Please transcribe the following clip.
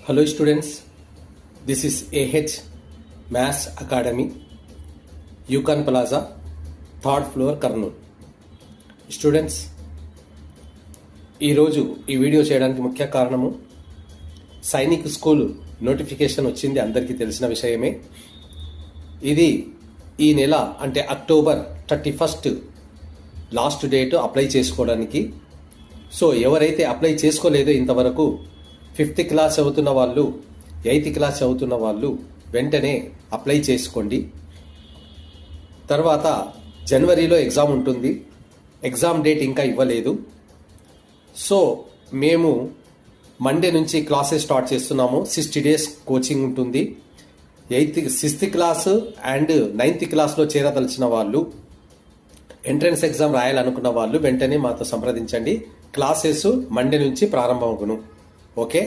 Hello students, this is AH Maths Academy, Yukon Plaza, 3rd floor, Kurnool. Students, ఈరోజు ఈ video చేయడానికి ముఖ్య కారణము సైనిక్ స్కూల్ నోటిఫికేషన్ వచ్చింది, అందరికీ తెలిసిన విషయమే. ఇది ఈ నెల అంటే అక్టోబర్ 31 లాస్ట్ డేట్ అప్లై చేసుకోవడానికి. సో ఎవరైతే అప్లై చేసుకోలేదో ఇంతవరకు 5th క్లాస్ చదువుతున్న వాళ్ళు, 8th క్లాస్ చదువుతున్న వాళ్ళు వెంటనే అప్లై చేసుకోండి. తర్వాత జనవరిలో ఎగ్జామ్ ఉంటుంది. ఎగ్జామ్ డేట్ ఇంకా ఇవ్వలేదు. సో మేము మండే నుంచి క్లాసెస్ స్టార్ట్ చేస్తున్నాము. 60 days కోచింగ్ ఉంటుంది. 6th క్లాస్ అండ్ 9th క్లాస్లో చేరదలిచిన వాళ్ళు, ఎంట్రన్స్ ఎగ్జామ్ రాయాలనుకున్న వాళ్ళు వెంటనే మాతో సంప్రదించండి. క్లాసెస్ మండే నుంచి ప్రారంభమవును. ఓకే.